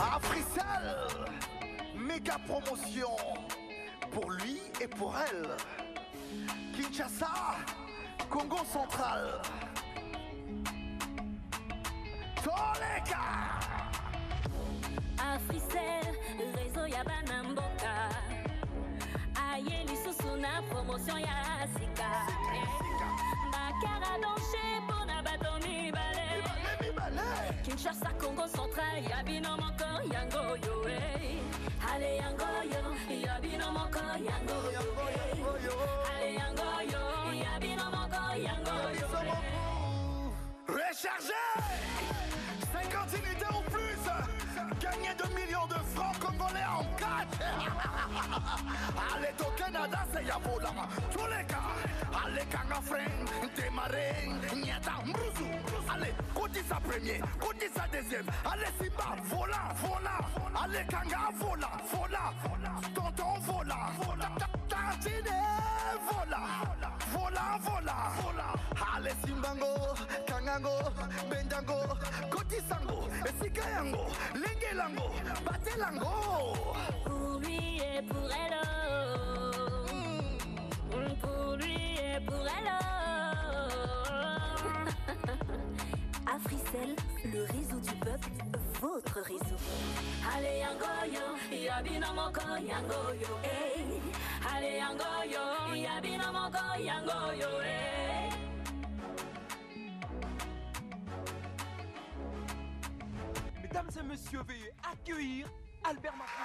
Africell, méga promotion pour lui et pour elle. Kinshasa, Congo central. Toleka. Africell, réseau ya banamboka. Aye lisusu na promotion ya sika. Bakara donche pona batomi balé. Kinshasa, Congo central, yabino moko yango yo eh. Allez yango yo, yabino moko yango yo. Allez yango yo, yabino moko yango yo. Rechargez 50 unités ou plus. Gagnez 2 millions de francs congolais en cash. Allez au Canada, c'est Yavola. Tous les cas. Allez Kangafren, démarrer, Nyata, Mbruzu. Allez, Kotissa premier, Kotissa deuxième. Allez Simba, vola, vola. Allez Kanga, vola, vola. Tonton, vola. Tantine, vola. Vola, vola. Allez Simbango, Kangango, Bendango, Kotissango, Sikayango, Lengelango, Batelango. Pour lui et pour elle. Pour lui et pour elle. Africell, le réseau du peuple, votre réseau. Allez yangoyo, yabino moko yangoyo, eh. Allez yangoyo, yabino moko yangoyo, eh. Mesdames et messieurs, veuillez accueillir Albert Macron.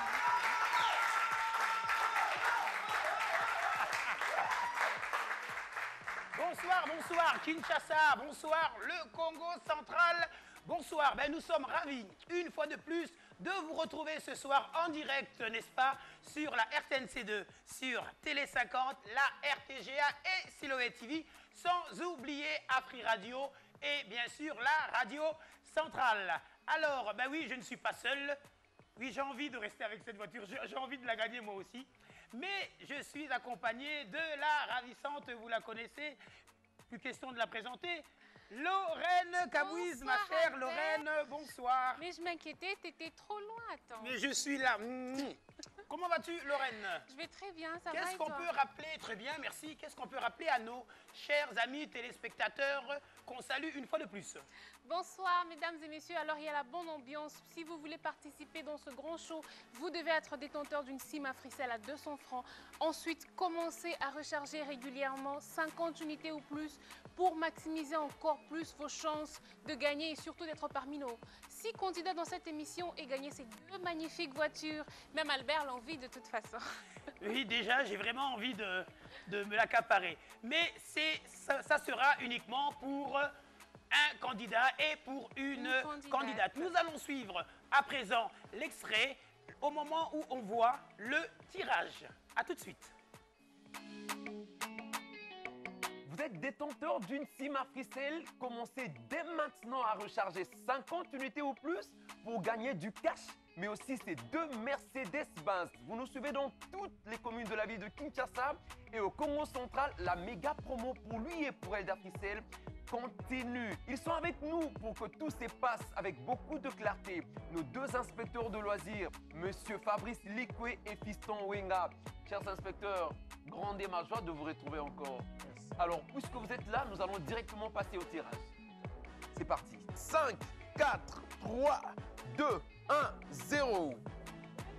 Bonsoir, bonsoir Kinshasa, bonsoir le Congo central, bonsoir. Nous sommes ravis, une fois de plus, de vous retrouver ce soir en direct, n'est-ce pas, sur la RTNC2, sur Télé 50, la RTGA et Siloé TV, sans oublier Afri Radio et bien sûr la radio centrale. Alors, oui, je ne suis pas seul. Oui, j'ai envie de rester avec cette voiture, j'ai envie de la gagner moi aussi. Mais je suis accompagné de la ravissante, vous la connaissez, plus question de la présenter, Lorraine Cabouise, ma chère Lorraine, bonsoir. Mais je m'inquiétais, t'étais trop loin, attends. Mais je suis là. Comment vas-tu, Lorraine? Je vais très bien, ça va et Qu'est-ce qu'on peut rappeler, très bien, merci, qu'est-ce qu'on peut rappeler à nos chers amis téléspectateurs qu'on salue une fois de plus? Bonsoir, mesdames et messieurs. Alors, il y a la bonne ambiance. Si vous voulez participer dans ce grand show, vous devez être détenteur d'une SIM Africell à 200 francs. Ensuite, commencez à recharger régulièrement 50 unités ou plus pour maximiser encore plus vos chances de gagner et surtout d'être parmi nos 6 candidats dans cette émission et gagner ces 2 magnifiques voitures. Même Albert l'envie de toute façon. Oui, déjà, j'ai vraiment envie de me l'accaparer. Mais ça sera uniquement pour un candidat et pour une candidate. Nous allons suivre à présent l'extrait au moment où on voit le tirage. A tout de suite. Vous êtes détenteur d'une SIM Africell, commencez dès maintenant à recharger 50 unités ou plus pour gagner du cash, mais aussi ces 2 Mercedes-Benz. Vous nous suivez dans toutes les communes de la ville de Kinshasa et au Congo central, la méga promo pour lui et pour elle d'Africell continue. Ils sont avec nous pour que tout se passe avec beaucoup de clarté. Nos 2 inspecteurs de loisirs, Monsieur Fabrice Likwe et Fiston Wenga. Chers inspecteurs, grande et ma joie de vous retrouver encore. Merci. Alors, puisque vous êtes là, nous allons directement passer au tirage. C'est parti. 5, 4, 3, 2, 1, 0.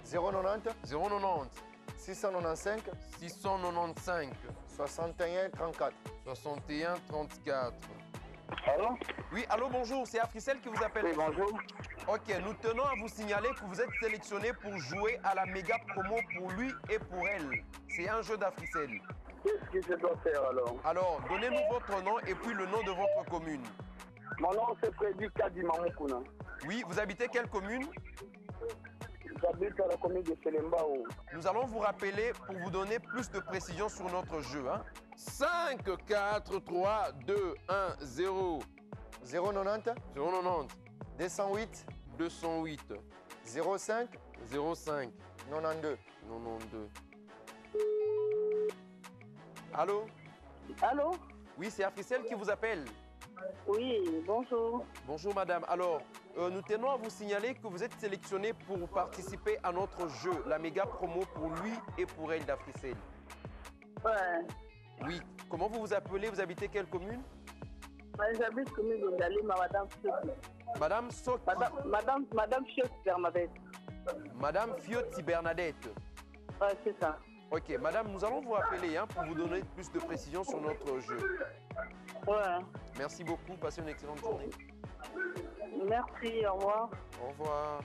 090 090 695 695 61 34. 61 34. Allô? Oui, allô, bonjour, c'est Africell qui vous appelle. Oui, bonjour. Ok, nous tenons à vous signaler que vous êtes sélectionné pour jouer à la méga promo pour lui et pour elle. C'est un jeu d'Africell. Qu'est-ce que je dois faire alors? Alors, donnez-nous votre nom et puis le nom de votre commune. Mon nom c'est Frédéric Kadimamoukouna. Oui, vous habitez quelle commune? J'habite à la commune de Selembao. Nous allons vous rappeler pour vous donner plus de précision sur notre jeu. 5, 4, 3, 2, 1, 0. 090 090 208 208 05 05 92. 92. Allô? Allô? Oui, c'est Africell qui vous appelle. Oui, bonjour. Bonjour madame. Alors, nous tenons à vous signaler que vous êtes sélectionnée pour participer à notre jeu, la méga promo pour lui et pour elle d'Africel. Ouais. Oui. Comment vous vous appelez? Vous habitez quelle commune? J'habite commune de Galima, madame Fioti. Madame Soki. Madame Fioti Bernadette. Madame Fioti Bernadette. Ouais, c'est ça. Ok, madame, nous allons vous appeler hein, pour vous donner plus de précisions sur notre jeu. Ouais. Merci beaucoup. Passez une excellente journée. Merci, au revoir. Au revoir.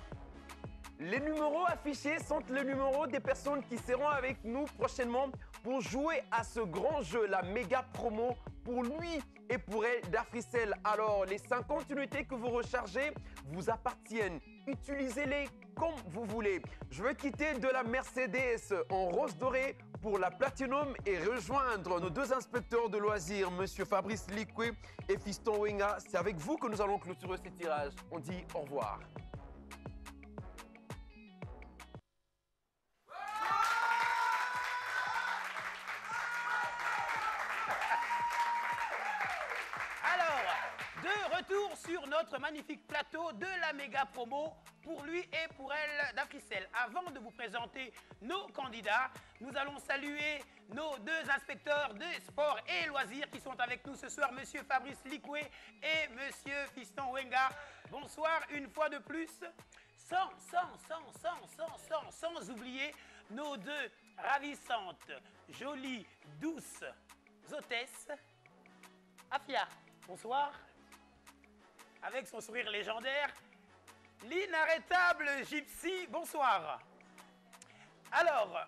Les numéros affichés sont les numéros des personnes qui seront avec nous prochainement pour jouer à ce grand jeu, la méga promo pour lui et pour elle d'Africel. Alors, les 50 unités que vous rechargez vous appartiennent. Utilisez-les comme vous voulez. Je veux quitter de la Mercedes en rose doré pour la Platinum et rejoindre nos deux inspecteurs de loisirs, Monsieur Fabrice Likwe et Fiston Wenga. C'est avec vous que nous allons clôturer ce tirage. On dit au revoir. De retour sur notre magnifique plateau de la méga promo pour lui et pour elle d'Africel. Avant de vous présenter nos candidats, nous allons saluer nos deux inspecteurs des sports et loisirs qui sont avec nous ce soir, Monsieur Fabrice Likwe et Monsieur Fiston Wenga. Bonsoir une fois de plus. Sans oublier nos deux ravissantes, jolies, douces hôtesses. Afia, bonsoir. Avec son sourire légendaire, l'inarrêtable Gypsy, bonsoir. Alors,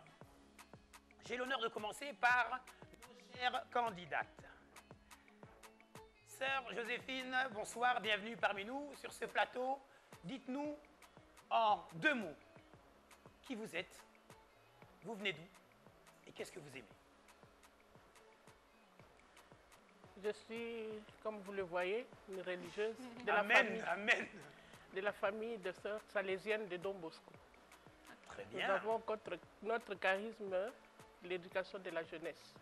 j'ai l'honneur de commencer par nos chères candidates. Sœur Joséphine, bonsoir, bienvenue parmi nous sur ce plateau. Dites-nous en 2 mots qui vous êtes, vous venez d'où et qu'est-ce que vous aimez? Je suis, comme vous le voyez, une religieuse de la famille de sœurs salésiennes de Don Bosco. Très bien. Nous avons notre charisme, l'éducation de la jeunesse.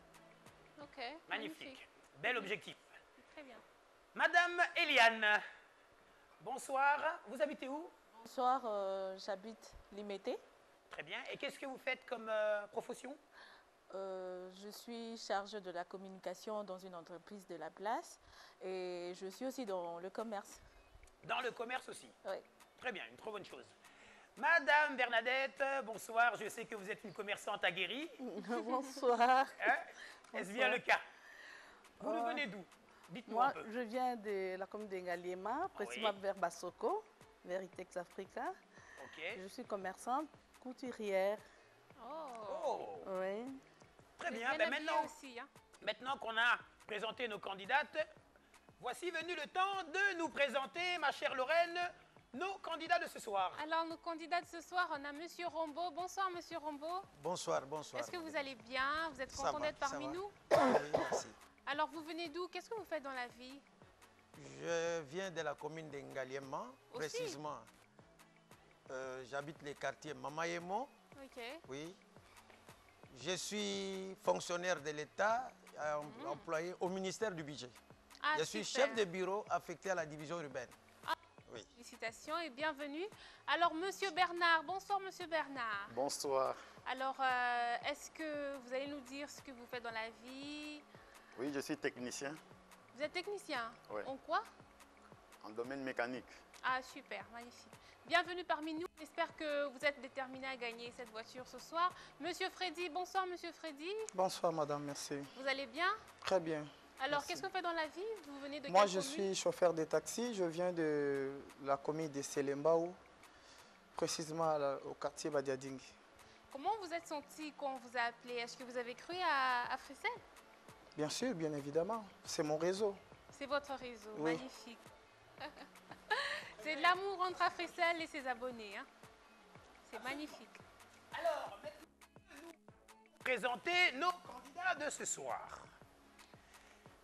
Ok. Magnifique. Bel objectif. Très bien. Madame Eliane, bonsoir. Vous habitez où? Bonsoir, j'habite Limité. Très bien. Et qu'est-ce que vous faites comme profession? Je suis chargée de la communication dans une entreprise de la place et je suis aussi dans le commerce. Dans le commerce aussi? Oui. Très bien, une très bonne chose. Madame Bernadette, bonsoir. Je sais que vous êtes une commerçante aguerrie. Bonsoir. Hein? Est-ce bien le cas? Vous nous venez d'où? Dites-nous un Moi, peu. je viens de la commune d'Engaliema, précisément vers Bassoko, vers Itex Africa. Ok. Je suis commerçante, couturière. Oh, Oui. très bien. Bien Ben habillée maintenant, aussi, hein. maintenant qu'on a présenté nos candidates, voici venu le temps de nous présenter, ma chère Lorraine, nos candidats de ce soir. Alors, nos candidats de ce soir, on a Monsieur Rombo. Bonsoir, Monsieur Rombo. Bonsoir, bonsoir. Est-ce que vous allez bien? Vous êtes Ça content va, d'être parmi ça va. nous? Oui, merci. Alors, vous venez d'où? Qu'est-ce que vous faites dans la vie? Je viens de la commune d'Engaliema, Aussi? précisément. J'habite les quartiers Mamayemo, Ok. oui. Je suis fonctionnaire de l'État, employé au ministère du Budget. Ah, Je suis super. chef de bureau affecté à la division urbaine. Oui. Félicitations et bienvenue. Alors, Monsieur Bernard. Bonsoir, Monsieur Bernard. Bonsoir. Alors, est-ce que vous allez nous dire ce que vous faites dans la vie? Oui, je suis technicien Vous êtes technicien? Ouais. En quoi? en domaine mécanique. Ah, super, magnifique. Bienvenue parmi nous. J'espère que vous êtes déterminé à gagner cette voiture ce soir. Monsieur Freddy, bonsoir, Monsieur Freddy. Bonsoir, madame, merci. Vous allez bien? Très bien. Alors, Merci. qu'est-ce que vous faites dans la vie? Vous venez de Moi, quelle je commune? suis chauffeur de taxi. Je viens de la commune de Selembao, précisément au quartier Badiading. Comment vous êtes senti quand on vous a appelé? Est-ce que vous avez cru à Africel? Bien sûr, bien évidemment. C'est mon réseau. C'est votre réseau, Oui. magnifique. C'est de l'amour entre Africel et ses abonnés, hein. C'est magnifique. Alors, maintenant, nous présenter nos candidats de ce soir.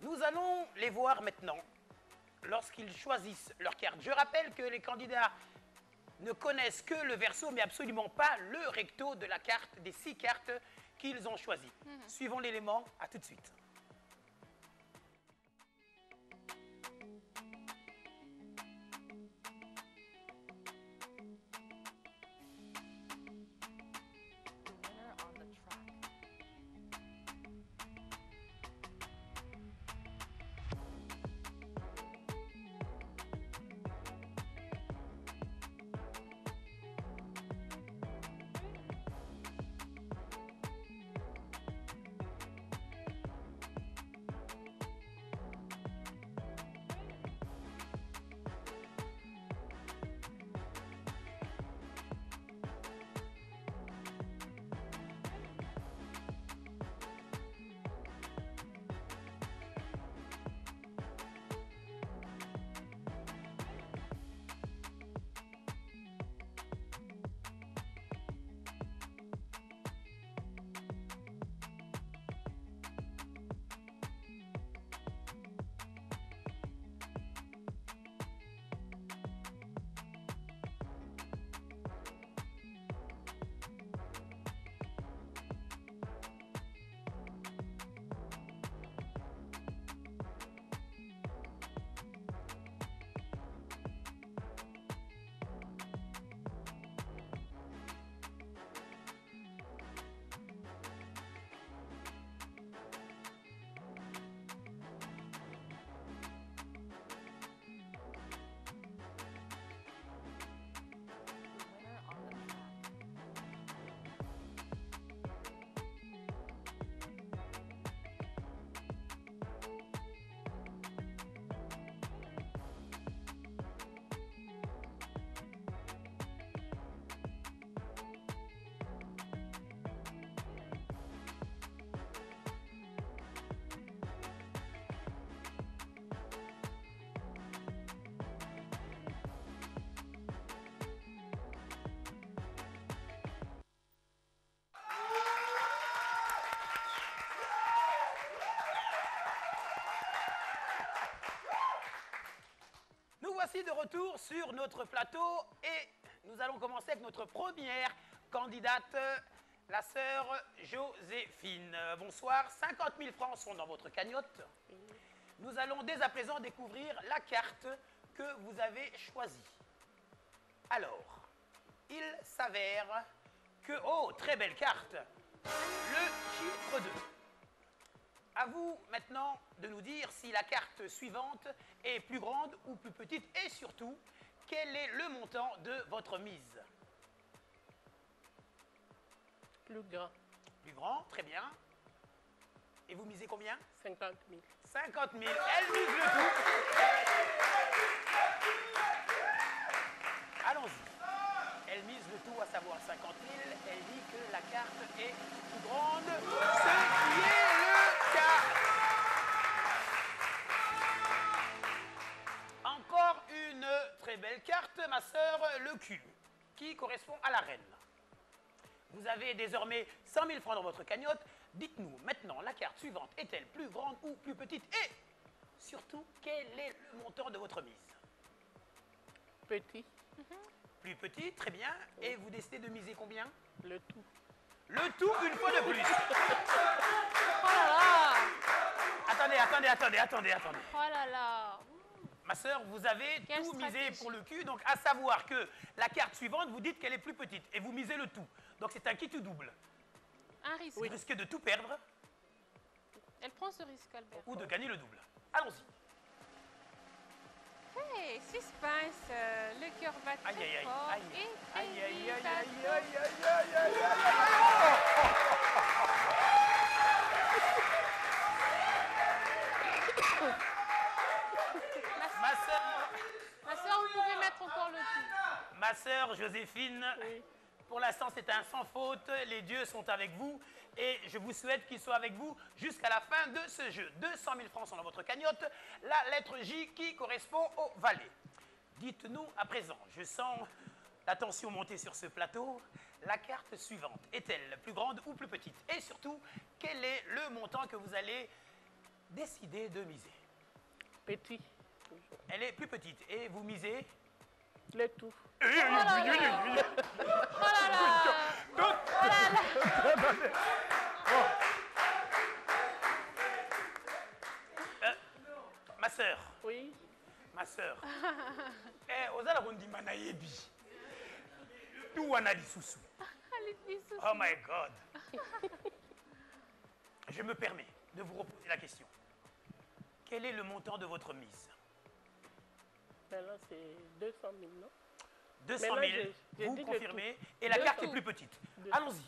Nous allons les voir maintenant lorsqu'ils choisissent leur carte. Je rappelle que les candidats ne connaissent que le verso, mais absolument pas le recto de la carte, des 6 cartes qu'ils ont choisies. Suivons l'élément, à tout de suite. voici de retour sur notre plateau et nous allons commencer avec notre première candidate, la sœur Joséphine. Bonsoir, 50 000 francs sont dans votre cagnotte. Nous allons dès à présent découvrir la carte que vous avez choisie. Alors, il s'avère que... Oh, très belle carte! Le chiffre 2. À vous maintenant de nous dire si la carte suivante est plus grande ou plus petite et surtout, quel est le montant de votre mise? Plus grand. Plus grand, très bien. Et vous misez combien? 50 000. 50 000. Elle mise le tout. Allons-y. Elle mise le tout, à savoir 50 000. Elle dit que la carte est plus grande, ce qui est le cas. Encore une très belle carte, ma sœur, le cul, qui correspond à la reine. Vous avez désormais 100 000 francs dans votre cagnotte. Dites-nous maintenant, la carte suivante est-elle plus grande ou plus petite? Et surtout, quel est le montant de votre mise? Petit. Plus petit, très bien. Et vous décidez de miser combien? Le tout. Le tout une fois de plus. Oh là là! Attendez. Oh là là! Ma sœur, vous avez Quelle tout misé stratégie. pour le cul, donc à savoir que la carte suivante, vous dites qu'elle est plus petite et vous misez le tout. Donc c'est un qui tout double. Un risque. Vous risquez de tout perdre Elle prend ce risque, Albert. ou de gagner le double. Allons-y. Hey, suspense, le cœur bat très Aïe, aïe, aïe, fort aïe. et Aïe, aïe, aïe, aïe, très aïe, vite. aïe, aïe, aïe, Ma soeur, vous pouvez mettre encore le tout. Ma sœur Joséphine, Oui. pour l'instant c'est un sans faute, les dieux sont avec vous et je vous souhaite qu'ils soient avec vous jusqu'à la fin de ce jeu. 200 000 francs sont dans votre cagnotte, la lettre J qui correspond au valet. Dites-nous à présent, je sens la tension monter sur ce plateau, la carte suivante est-elle plus grande ou plus petite? Et surtout, quel est le montant que vous allez décider de miser? Petit. Elle est plus petite et vous misez? Le tout. Oh là là! Ma sœur. Oui. Ma sœur. Ozala kondima na yebi. Tu wana lisusu. Oh my God. Je me permets de vous reposer la question. Quel est le montant de votre mise? Maintenant, c'est 200 000, non? 200 000, Maintenant, j'ai vous dit le confirmez, tout. et la Le carte tout. est plus petite. Le Allons-y.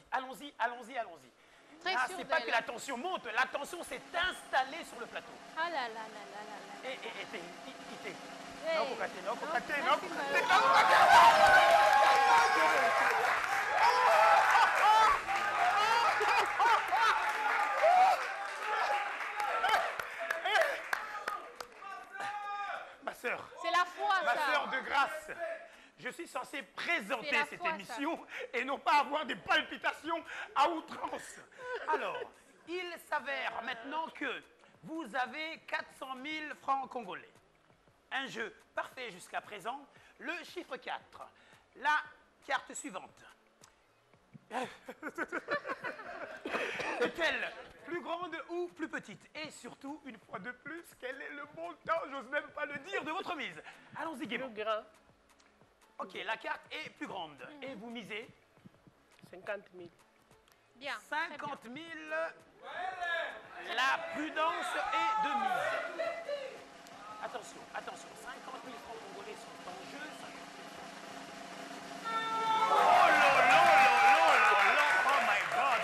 Très Ah, sûre c'est pas d'elle. que la tension monte, la tension s'est installée sur le plateau. Ah là là là là là là. Ite. Non, kokate. merci, Ma sœur. C'est la foi, Ma ça. sœur de grâce, je suis censé C'est présenter la cette foi, ça. émission et non pas avoir des palpitations à outrance. Alors, il s'avère maintenant que vous avez 400 000 francs congolais. Un jeu parfait jusqu'à présent. Le chiffre 4. La carte suivante. Est-elle plus grande ou plus petite? Et surtout, une fois de plus, quel est le montant, j'ose même pas le dire, de votre mise? Allons-y, gaiement. Plus grand. Ok, la carte est plus grande. Et vous misez 50 000. Bien. 50 000. La prudence est de mise. Attention, 50 000 francs congolais sont en jeu. Oh là là là là! Oh my God!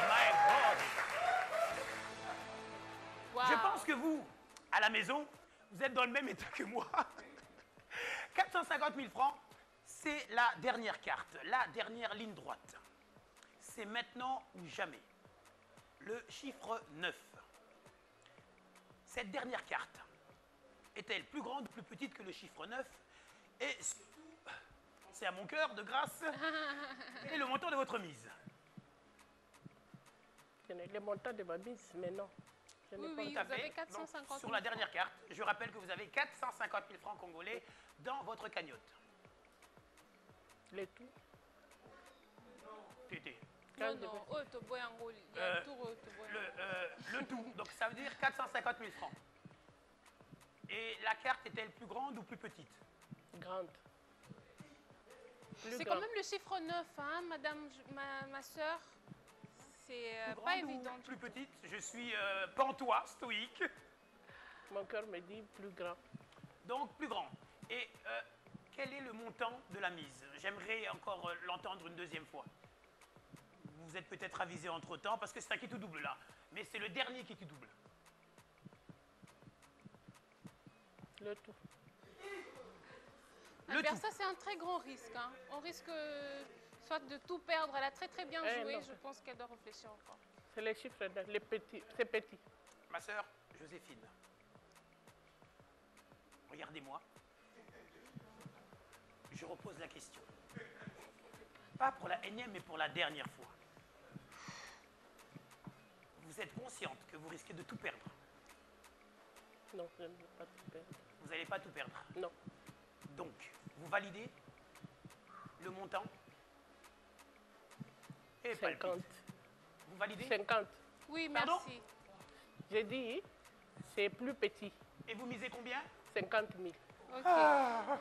Wow. Je pense que vous, à la maison, vous êtes dans le même état que moi. 450 000 francs, c'est la dernière carte, la dernière ligne droite. C'est maintenant ou jamais. Le chiffre 9. Cette dernière carte est-elle plus grande ou plus petite que le chiffre 9? Et surtout, pensez à mon cœur de grâce, quel est le montant de votre mise? Le montant de ma mise, mais non. Oui, oui, vous avez 450 000 sur la dernière carte, je rappelle que vous avez 450 000 francs congolais dans votre cagnotte. Les tout. Tété. Non, non, le tout, donc ça veut dire 450 000 francs. Et la carte est-elle plus grande ou plus petite? Grande. C'est quand même le chiffre 9, hein, madame, ma soeur. C'est pas évident. Plus petite, je suis pantois, stoïque. Mon cœur me dit plus grand. Donc plus grand. Et quel est le montant de la mise? J'aimerais encore l'entendre une deuxième fois. Vous êtes peut-être avisé entre-temps, parce que c'est un qui tout double là. Mais c'est le dernier qui tout double. Le tout. Ça, c'est un très grand risque. Hein. On risque soit de tout perdre. Elle a très très bien joué. Non. Je pense qu'elle doit réfléchir encore. C'est les chiffres, les petits. C'est petit. Ma sœur, Joséphine, regardez-moi. Je repose la question. Pas pour la énième, mais pour la dernière fois. Vous êtes consciente que vous risquez de tout perdre? Non, je ne veux pas tout perdre. Vous n'allez pas tout perdre? Non. Donc, vous validez le montant? Et 50. Vous validez? 50. Oui, merci. Pardon? J'ai dit, c'est plus petit. Et vous misez combien? 50 000. Ok. Alors,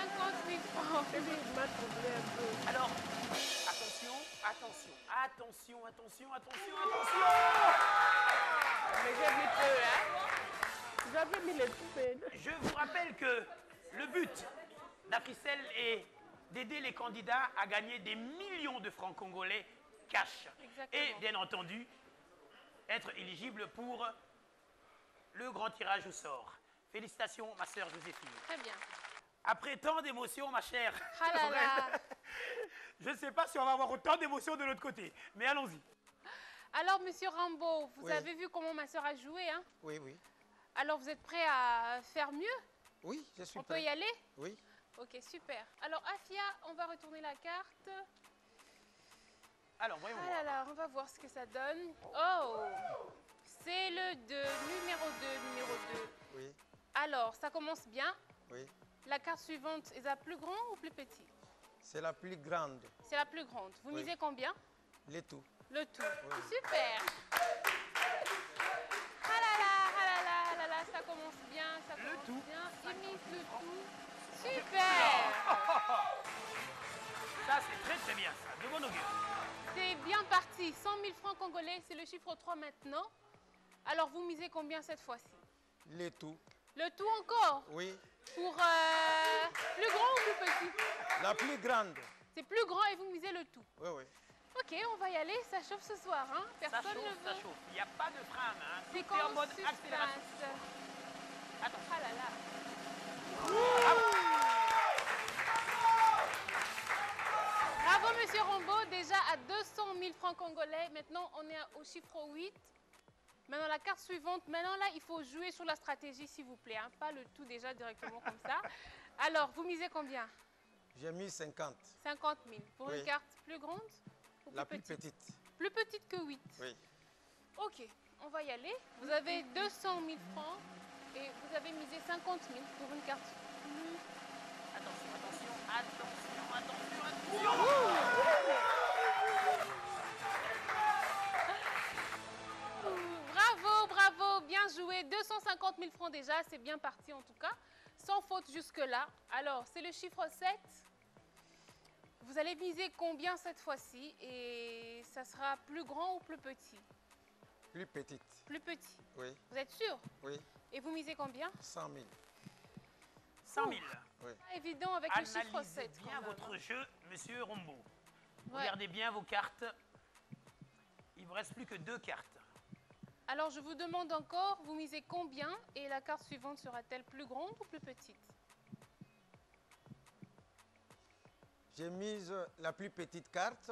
50 000 francs. Alors, attention. Mais j'ai mis peu, hein? J'avais mis les poubelles. Je vous rappelle que le but d'Africell est d'aider les candidats à gagner des millions de francs congolais cash. Exactement. Et bien entendu, être éligible pour le grand tirage au sort. Félicitations, ma sœur Joséphine. Très bien. Après tant d'émotions, ma chère, ah là là. Je ne sais pas si on va avoir autant d'émotions de l'autre côté, mais allons-y. Alors, monsieur Rambo, vous avez vu comment ma sœur a joué, hein? Oui, oui. Alors, vous êtes prêt à faire mieux? Oui, je suis prêt. prêt. On peut y aller? Oui. Ok, super. Alors, Afia, on va retourner la carte. Alors, voyons voir. Ah là là, on va voir ce que ça donne. Oh, c'est le 2, numéro 2. Oui. Alors, ça commence bien. Oui. La carte suivante, est la plus grande ou plus petite? C'est la plus grande. C'est la plus grande. Vous misez combien? Le tout. Le tout. Oui. Super. Ah là là, ça commence bien, le tout. bien. Il mise le tout. Super. Ça, c'est très très bien, ça. De bon augure. C'est bien parti. 100 000 francs congolais, c'est le chiffre 3 maintenant. Alors, vous misez combien cette fois-ci? Le tout. Le tout encore? Oui. Pour plus grand ou plus petit? La plus grande. C'est plus grand et vous misez le tout? Oui, oui. Ok, on va y aller. Ça chauffe ce soir, hein? Personne ne veut. Ça chauffe. Il n'y a pas de frein, hein. C'est Tout est en comme mode suspense. accélération. Attends. Ah là là. Bravo, monsieur Rambo. Déjà à 200 000 francs congolais. Maintenant, on est au chiffre 8. Maintenant, la carte suivante. Maintenant, là, il faut jouer sur la stratégie, s'il vous plaît. Hein? Pas le tout déjà directement comme ça. Alors, vous misez combien? J'ai mis 50. 50 000. Pour une carte plus grande ou plus La plus petite? petite. Plus petite que 8. Oui. Ok, on va y aller. Vous avez 200 000 francs et vous avez misé 50 000 pour une carte plus... Attention. Bravo, bien joué. 250 000 francs déjà, c'est bien parti en tout cas. Sans faute jusque-là. Alors, c'est le chiffre 7. Vous allez miser combien cette fois-ci? Et ça sera plus grand ou plus petit? Plus petite. Plus petit. Oui. Vous êtes sûr? Oui. Et vous misez combien? 100 000. 100 000. Oui. Pas évident avec le chiffre 7. Analysez bien votre jeu, monsieur Rombo. Ouais. Regardez bien vos cartes. Il ne vous reste plus que 2 cartes. Alors, je vous demande encore, vous misez combien? Et la carte suivante sera-t-elle plus grande ou plus petite? J'ai mis la plus petite carte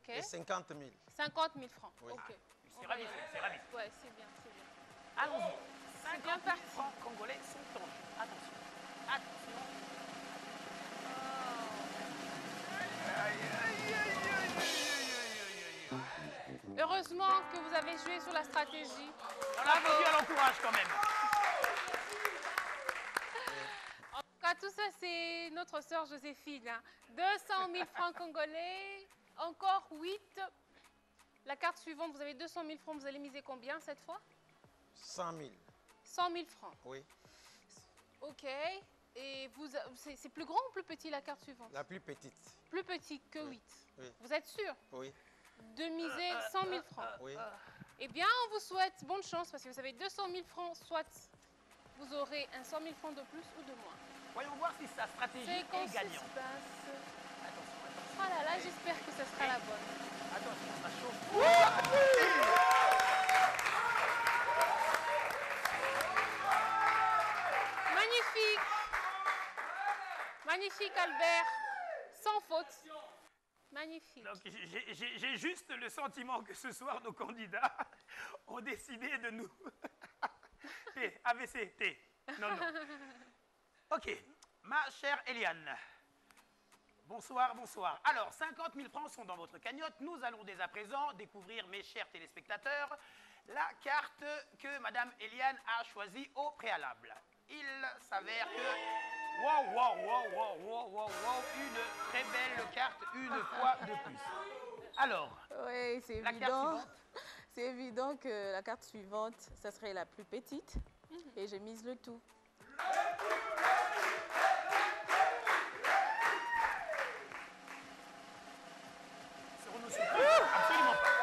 et 50 000. 50 000 francs. Oui. Ok. C'est ravi. Ouais, c'est bien. Allons-y. C'est bien 50 000 francs congolais sont en jeu. Attention. Heureusement que vous avez joué sur la stratégie. On l'applaudit, on l'encourage quand même. En tout cas, tout ça, c'est notre sœur Joséphine. 200 000 francs congolais, encore 8. La carte suivante, vous avez 200 000 francs. Vous allez miser combien cette fois? 100 000. 100 000 francs. Oui. Ok. Et c'est plus grand ou plus petit la carte suivante? La plus petite. Plus petite que 8. Oui. Vous êtes sûr Oui. de miser 100 000 francs? Oui. Eh bien, on vous souhaite bonne chance parce que vous avez 200 000 francs, soit vous aurez un 100 000 francs de plus ou de moins. Voyons voir si sa stratégie est gagnante. Attention, attention. Oh là là, j'espère que ce sera la bonne. Attention, ça chauffe. Magnifique. Magnifique, Albert. Sans faute. Magnifique. Donc, j'ai juste le sentiment que ce soir, nos candidats ont décidé de nous... T, AVC, T. Non, non. Ok, ma chère Eliane. Bonsoir, bonsoir. Alors, 50 000 francs sont dans votre cagnotte. Nous allons dès à présent découvrir, mes chers téléspectateurs, la carte que Madame Eliane a choisie au préalable. Il s'avère que... Wow, une très belle carte, une fois de plus. Alors, oui, c'est évident. C'est évident que la carte suivante, ça serait la plus petite. Et je mise le tout. Serons-nous surpris? Absolument pas.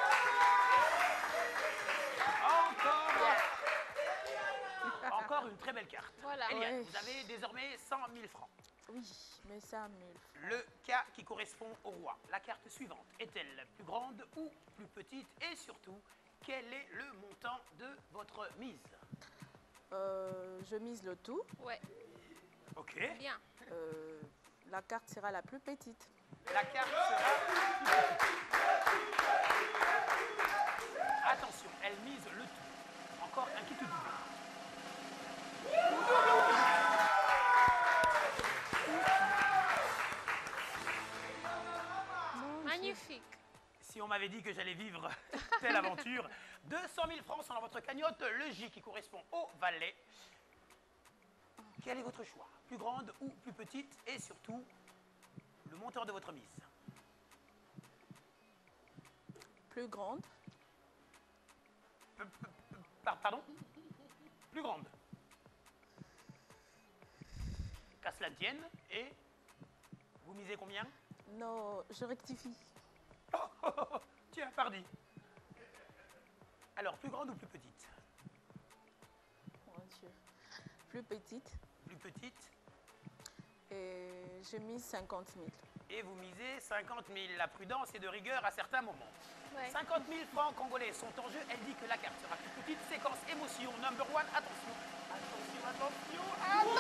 Encore une très belle carte. Voilà. Eliane, vous avez désormais 100 000 francs. Oui, mais 100 000 francs. Le cas qui correspond au roi. La carte suivante est-elle plus grande ou plus petite? Et surtout, quel est le montant de votre mise? Je mise le tout. Ouais. Ok. Bien. La carte sera la plus petite. La carte sera plus petite. Attention, elle mise le tout. Encore un qui te double. Magnifique. Si on m'avait dit que j'allais vivre telle aventure, 200 000 francs sont dans votre cagnotte, le J qui correspond au valet. Quel est votre choix? Plus grande ou plus petite? Et surtout, le montant de votre mise? Plus grande. Pardon? Plus grande. Qu'à cela ne tienne, et vous misez combien? Non, je rectifie. Tiens, pardi. Alors, plus grande ou plus petite? Mon Dieu. Plus petite. Plus petite. Et je mise 50 000. Et vous misez 50 000. La prudence est de rigueur à certains moments. Ouais. 50 000 francs congolais sont en jeu. Elle dit que la carte sera plus petite. Séquence émotion number one. Attention. Attention, attention. Mon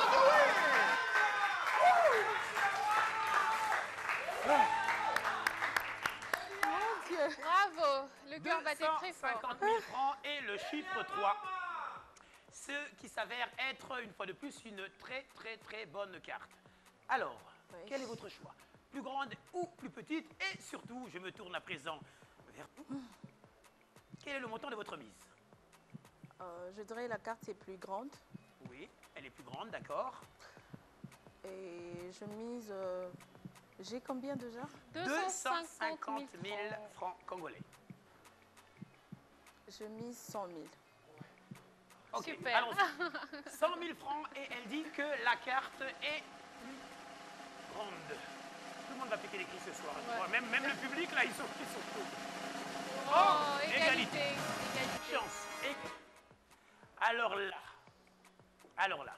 Dieu. Bravo. Le cœur battait très fort. 250 000 francs et le chiffre 3. Ce qui s'avère être, une fois de plus, une très bonne carte. Alors, oui. Quel est votre choix? Plus grande ou plus petite? Et surtout, je me tourne à présent vers vous. Quel est le montant de votre mise? Je dirais la carte est plus grande. Oui, elle est plus grande, d'accord. Et je mise... j'ai combien déjà? 250 000 francs congolais. Je mise 100 000. Ok, super. Allons-y. 100 000 francs et elle dit que la carte est plus grande. Tout le monde va piquer les cris ce soir. Ouais. Même le public, là, ils sont tous. Oh, égalité. Chance. Alors là,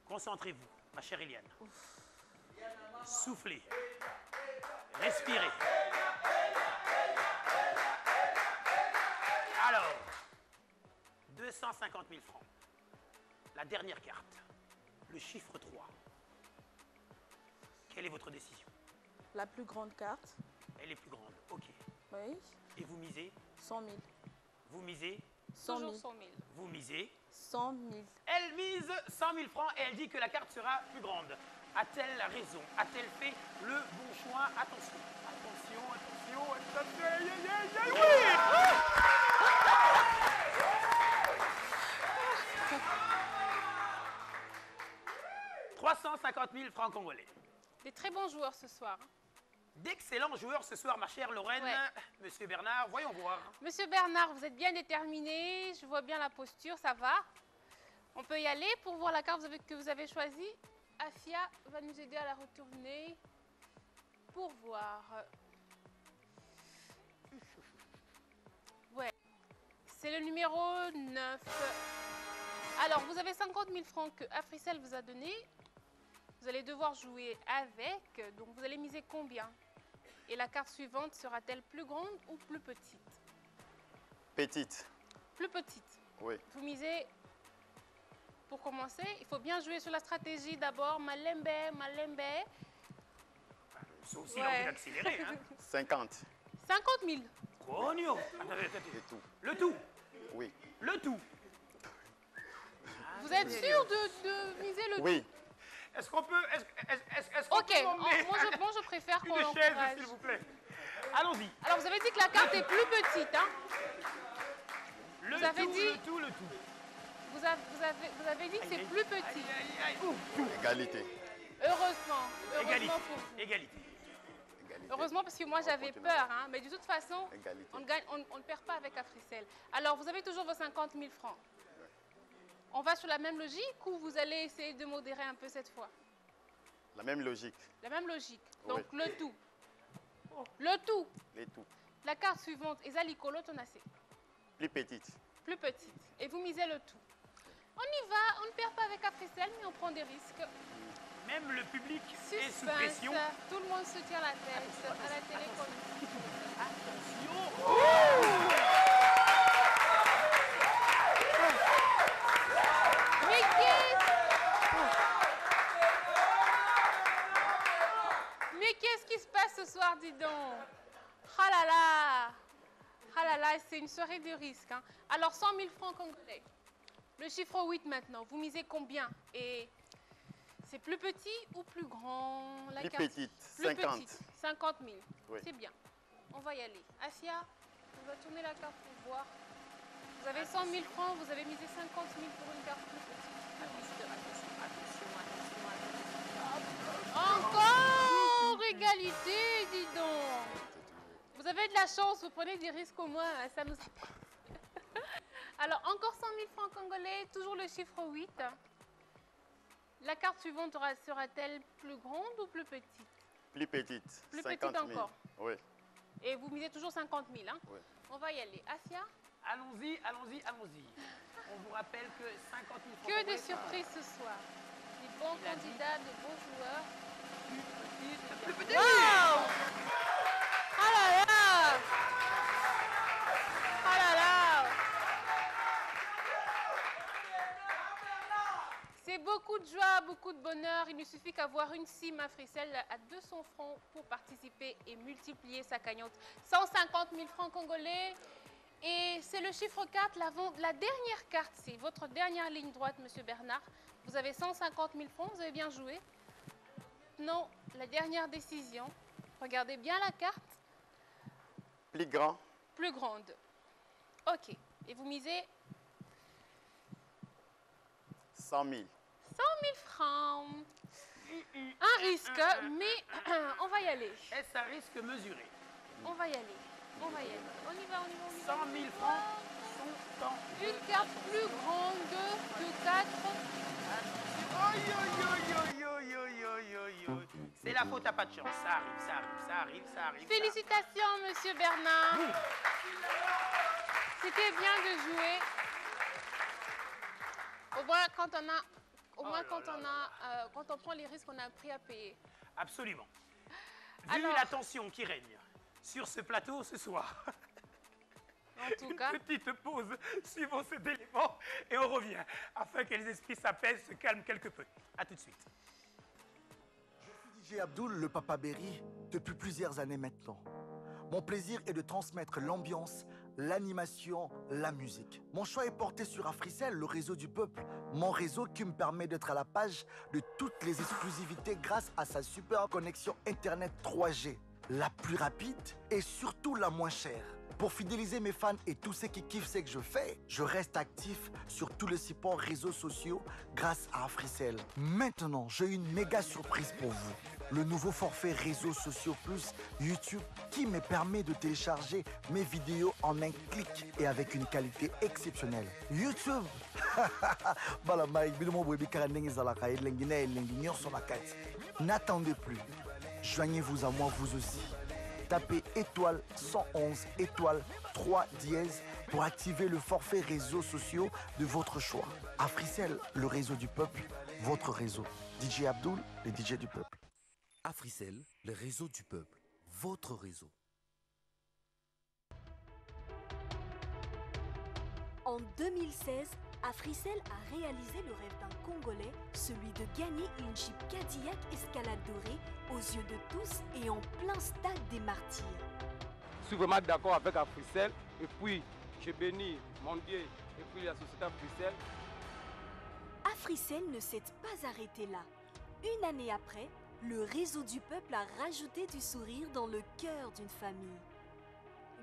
concentrez-vous, ma chère Eliane. Soufflez. Respirez. Alors, 250 000 francs. La dernière carte. Le chiffre 3. Quelle est votre décision? La plus grande carte. Elle est plus grande, ok. Oui. Et vous misez? 100 000. Vous misez? 100 000. Toujours 100 000. Vous misez? 100 000. Elle mise 100 000 francs et elle dit que la carte sera plus grande. A-t-elle raison? A-t-elle fait le bon choix? Attention, attention, attention, attention, aïe, aïe, aïe, aïe, oui! 350 000 francs congolais. Des très bons joueurs ce soir. D'excellents joueurs ce soir, ma chère Lorraine. Ouais. Monsieur Bernard, voyons voir. Monsieur Bernard, vous êtes bien déterminé. Je vois bien la posture, ça va. On peut y aller pour voir la carte que vous avez choisie. Afia va nous aider à la retourner pour voir. Ouais, c'est le numéro 9. Alors, vous avez 50 000 francs que Africell vous a donné. Vous allez devoir jouer avec. Donc, vous allez miser combien? Et la carte suivante sera-t-elle plus grande ou plus petite? Petite. Plus petite. Oui. Vous misez, pour commencer, il faut bien jouer sur la stratégie d'abord. Malembe, malembe. C'est aussi l'envie d'accélérer. Hein. 50. 50 000. Cogno. Attendez. Et tout. Le tout. Oui. Le tout. Vous êtes sûr de miser le Oui. tout? Est-ce qu'on peut... Ok, moi je préfère qu'on Une chaise, l'encourage. s'il vous plaît. Allons-y. Alors vous avez dit que la carte est plus petite, hein? Le Vous avez tout, dit- le tout, le tout. Vous avez dit que c'est plus petit. Égalité. Heureusement. Égalité. Heureusement pour vous. Égalité. Heureusement parce que moi j'avais peur, hein? Mais de toute façon, Égalité. on ne perd pas avec Africell. Alors vous avez toujours vos 50 000 francs. On va sur la même logique ou vous allez essayer de modérer un peu cette fois? La même logique. La même logique. Donc Oui. le tout. Le tout. Les tout. La carte suivante, Ezalikolo Tonase. Plus petite. Plus petite. Et vous misez le tout. On y va, on ne perd pas avec Africell, mais on prend des risques. Même le public est sous Suspense, pression. tout le monde se tient la tête à la télé comme ici. Mais qu'est-ce qui se passe ce soir, dis donc? Ah là là! Ah là là, c'est une soirée de risque. Hein. Alors, 100 000 francs congolais. Le chiffre 8 maintenant, vous misez combien? Et c'est plus petit ou plus grand? La Plus carte? petite. Plus 50. petite, 50 000. Oui. C'est bien. On va y aller. Asia, on va tourner la carte pour voir. Vous avez 100 000 francs, vous avez misé 50 000 pour une carte plus petite. Encore égalité, dis donc. Vous avez de la chance, vous prenez des risques au moins, hein, ça nous... Alors, encore 100 000 francs congolais, toujours le chiffre 8. La carte suivante sera-t-elle plus grande ou plus petite? Plus petite. Plus 50 petite 000. encore. Oui. Et vous misez toujours 50 000, hein? Oui. On va y aller. Asia? Allons-y, allons-y, allons-y. On vous rappelle que 50 000 francs Que de congolais, surprises ce soir. Des bons Il a dit. candidats, de bons joueurs. Plus petit. Wow! Ah là là! Ah là là! C'est beaucoup de joie, beaucoup de bonheur. Il ne suffit qu'avoir une SIM Africell à 200 francs pour participer et multiplier sa cagnotte. 150 000 francs congolais. Et c'est le chiffre 4, la dernière carte, c'est votre dernière ligne droite, Monsieur Bernard. Vous avez 150 000 francs, vous avez bien joué. Non, la dernière décision. Regardez bien la carte. Plus grand. Plus grande. Ok. Et vous misez 100 000. 100 000 francs. Un risque, mais on va y aller. Est-ce un risque mesuré? On va y aller. On va y aller. On y va, on y va, on y va. 100 000 francs sont en jeu. Une carte plus grande que 4. Aïe, aïe, aïe, aïe, aïe, aïe, aïe, aïe, aïe. C'est la faute à pas de chance. Ça arrive, ça arrive, ça arrive, ça arrive. Félicitations, Monsieur Bernard. C'était bien de jouer. Au moins, quand on prend les risques, on a un prix à payer. Absolument. Vu Alors- la tension qui règne sur ce plateau ce soir, En tout cas, une petite pause, suivons cet élément et on revient afin que les esprits s'apaisent, se calment quelque peu. A tout de suite. DJ Abdoul, le Papa Berry, depuis plusieurs années maintenant. Mon plaisir est de transmettre l'ambiance l'animation, la musique. Mon choix est porté sur Africell, le réseau du peuple. Mon réseau qui me permet d'être à la page de toutes les exclusivités grâce à sa super connexion Internet 3G. La plus rapide et surtout la moins chère. Pour fidéliser mes fans et tous ceux qui kiffent ce que je fais, je reste actif sur tous les supports réseaux sociaux grâce à Africell. Maintenant, j'ai une méga surprise pour vous. Le nouveau forfait réseaux sociaux plus YouTube qui me permet de télécharger mes vidéos en un clic et avec une qualité exceptionnelle. YouTube N'attendez plus. Joignez-vous à moi vous aussi. Tapez étoile 111 étoile 3 dièse pour activer le forfait réseaux sociaux de votre choix. Africell, le réseau du peuple, votre réseau. DJ Abdul, le DJ du peuple. Africell, le réseau du peuple, votre réseau. En 2016, Africell a réalisé le rêve d'un Congolais, celui de gagner une Jeep Cadillac Escalade dorée aux yeux de tous et en plein stade des Martyrs. Je suis vraiment d'accord avec Africell et puis je bénis mon Dieu et puis la société Africell. Africell ne s'est pas arrêté là. Une année après, le réseau du peuple a rajouté du sourire dans le cœur d'une famille.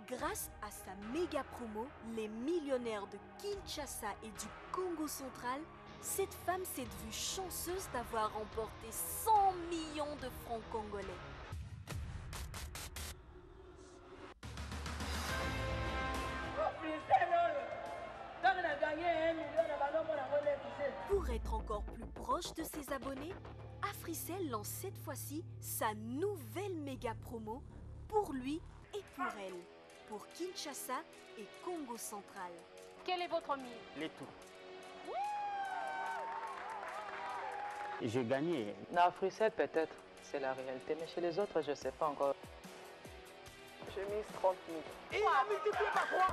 Grâce à sa méga promo, les millionnaires de Kinshasa et du Congo central, cette femme s'est vue chanceuse d'avoir remporté 100 millions de francs congolais. Pour être encore plus proche de ses abonnés, Africell lance cette fois-ci sa nouvelle méga promo pour lui et pour elle, pour Kinshasa et Congo central. Quel est votre mise? Les tours. J'ai gagné. Non, Africell peut-être, c'est la réalité, mais chez les autres, je ne sais pas encore. J'ai mis 30 000. Et il a multiplié par 3.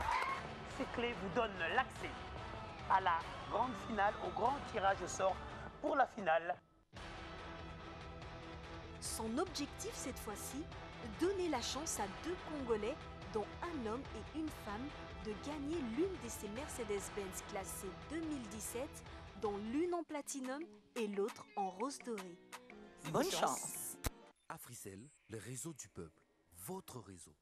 Ces clés vous donnent l'accès à la grande finale, au grand tirage au sort pour la finale. Son objectif cette fois-ci, donner la chance à 2 Congolais, dont un homme et une femme, de gagner l'une de ces Mercedes-Benz classées 2017, dont l'une en platinum et l'autre en rose doré. Bonne chance. Africell, le réseau du peuple, votre réseau.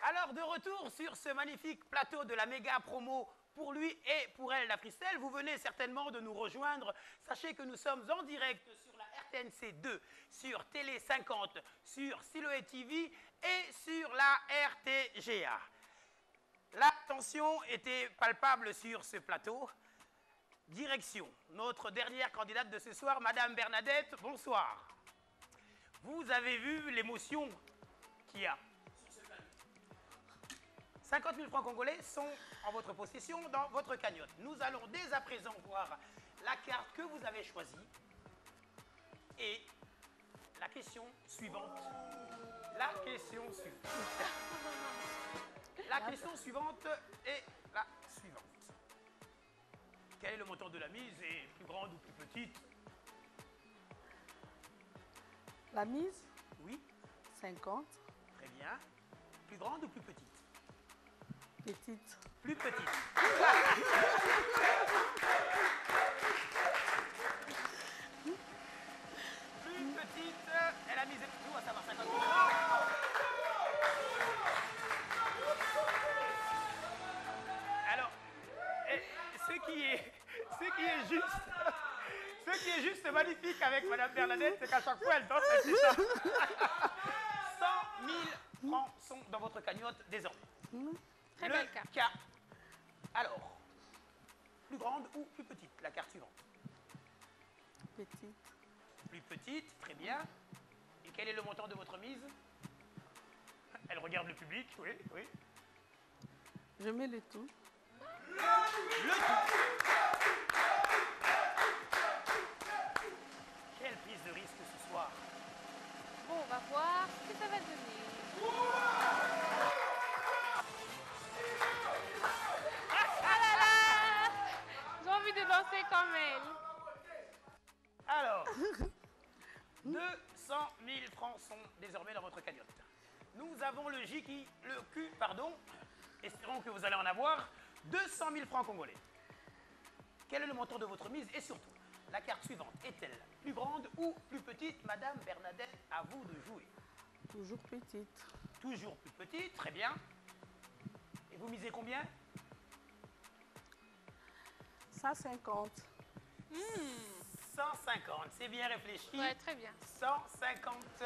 Alors, de retour sur ce magnifique plateau de la méga promo pour lui et pour elle d'Africell, vous venez certainement de nous rejoindre. Sachez que nous sommes en direct sur la RTNC 2, sur Télé 50, sur Siloé TV et sur la RTGA. La tension était palpable sur ce plateau. Direction, notre dernière candidate de ce soir, Madame Bernadette, bonsoir. Vous avez vu l'émotion qu'il y a. 50 000 francs congolais sont en votre possession dans votre cagnotte. Nous allons dès à présent voir la carte que vous avez choisie. Et la question suivante. La question suivante. La question suivante est la suivante. Quel est le montant de la mise et plus grande ou plus petite? La mise? Oui. 50. Très bien. Plus grande ou plus petite? Petite. Plus petite. Plus petite, elle a misé tout à savoir 50 000 francs. Alors, ce qui est juste magnifique avec Madame Bernadette, c'est qu'à chaque fois elle danse, elle dit ça. 100 000 francs sont dans votre cagnotte désormais. Très belle carte. Alors, plus grande ou plus petite, la carte suivante? Petite. Plus petite, très bien. Et quel est le montant de votre mise? Elle regarde le public, oui, oui. Je mets le tout. Le tout. Quelle prise de risque ce soir? Bon, on va voir ce que ça va donner. Ah là là! J'ai envie de danser comme elle. Alors, 200 000 francs sont désormais dans votre cagnotte. Nous avons le cul, pardon. Espérons que vous allez en avoir 200 000 francs congolais. Quel est le montant de votre mise et surtout, la carte suivante est-elle plus grande ou plus petite? Madame Bernadette, à vous de jouer. Toujours petite. Toujours plus petite, très bien. Et vous misez combien? 150. 150, c'est bien réfléchi. Ouais, très bien. 150.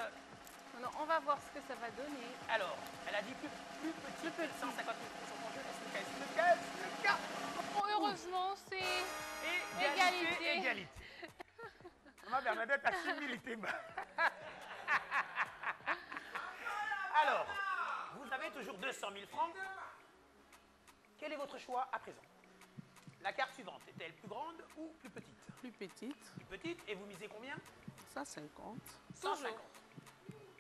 Alors, on va voir ce que ça va donner. Alors, elle a dit plus petit. 150 000 francs sur ton jeu. Est-ce le cas? Oh, heureusement, c'est égalité. Égalité. Maman Bernadette a similité. Alors, vous avez toujours 200 000 francs. Quel est votre choix à présent? La carte suivante, est-elle plus grande ou plus petite? Plus petite. Plus petite. Et vous misez combien? 150. 150.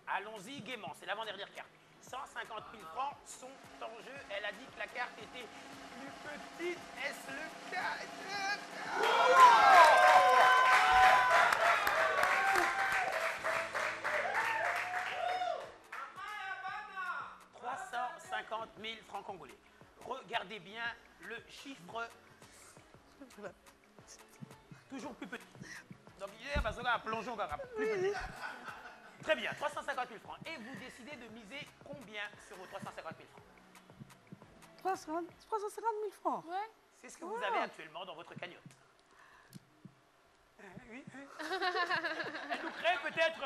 Allons-y gaiement, c'est l'avant-dernière carte. 150 000 francs sont en jeu. Elle a dit que la carte était plus petite. Est-ce le cas? 350 000 francs congolais. Regardez bien le chiffre. Toujours plus petit. Donc, il y a un plongeon plus petit. Très bien, 350 000 francs. Et vous décidez de miser combien sur vos 350 000 francs? 350 000 francs. Ouais. C'est ce que vous avez actuellement dans votre cagnotte. Oui. Elle nous crée peut-être...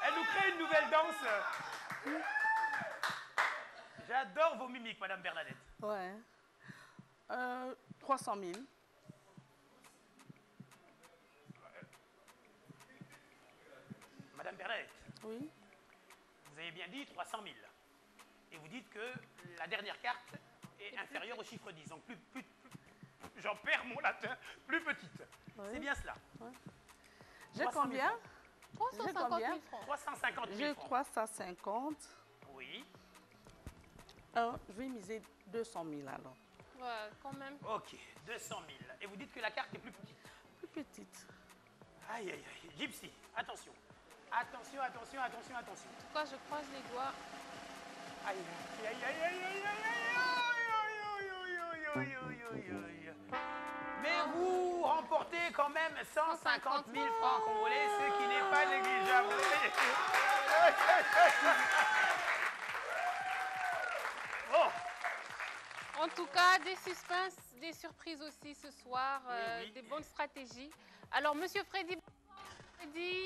Elle nous crée une nouvelle danse. J'adore vos mimiques, Madame Bernadette. Ouais. 300 000. Madame Bernadette. Oui. Vous avez bien dit 300 000. Et vous dites que la dernière carte est inférieure au chiffre 10. Donc plus j'en perds mon latin, plus petite. Oui. C'est bien cela. Ouais. J'ai combien? 350 000 francs. 350 000 J'ai francs. 350. Oui. Je vais miser 200 000 alors. Ouais, quand même. Ok, 200 000. Et vous dites que la carte est plus petite. Plus petite. Aïe, aïe, aïe. Gypsy, attention. Attention, attention, attention, attention. En tout cas, je croise les doigts. Aïe, aïe, aïe, aïe, aïe, aïe, aïe, aïe, aïe. Mais vous remportez quand même 150 000 francs congolais, ce qui n'est pas négligeable. En tout cas, des suspens, des surprises aussi ce soir, oui. des bonnes stratégies. Alors, Monsieur Freddy,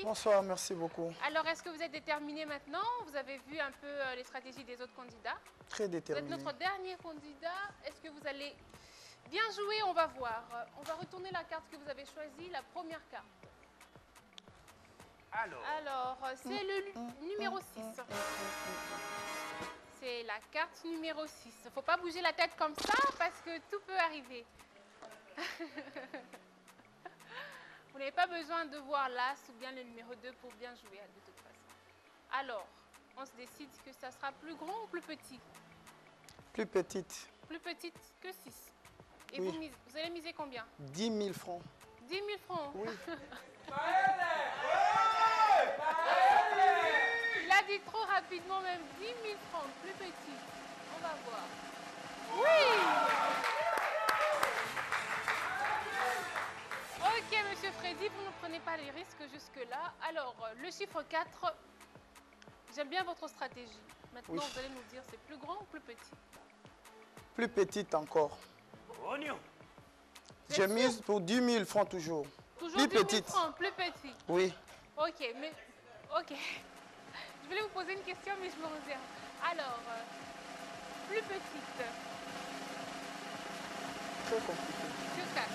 bonsoir, merci beaucoup. Alors, est-ce que vous êtes déterminé maintenant? Vous avez vu un peu les stratégies des autres candidats. Très déterminé. Vous êtes notre dernier candidat. Est-ce que vous allez bien jouer? On va voir. On va retourner la carte que vous avez choisie, la première carte. Alors, c'est le numéro 6. C'est la carte numéro 6. Il ne faut pas bouger la tête comme ça parce que tout peut arriver. Vous n'avez pas besoin de voir l'As ou bien le numéro 2 pour bien jouer de toute façon. Alors, on se décide que ça sera plus grand ou plus petit? Plus petite. Plus petite que 6. Et oui. vous allez miser combien? 10 000 francs. 10 000 francs? Oui. Il a dit trop rapidement, même 10 000 francs, plus petit. On va voir. Oui! Ok, Monsieur Freddy, vous ne prenez pas les risques jusque-là. Alors, le chiffre 4, j'aime bien votre stratégie. Maintenant, vous allez nous dire, c'est plus grand ou plus petit? Plus petite encore. Oignon. Je mise pour 10 000 francs toujours. Toujours plus 10 000 petite. francs, plus petit. Oui. Ok, mais... Ok. Je voulais vous poser une question, mais je me réserve. Alors, plus petite. Très compliqué. Sur 4.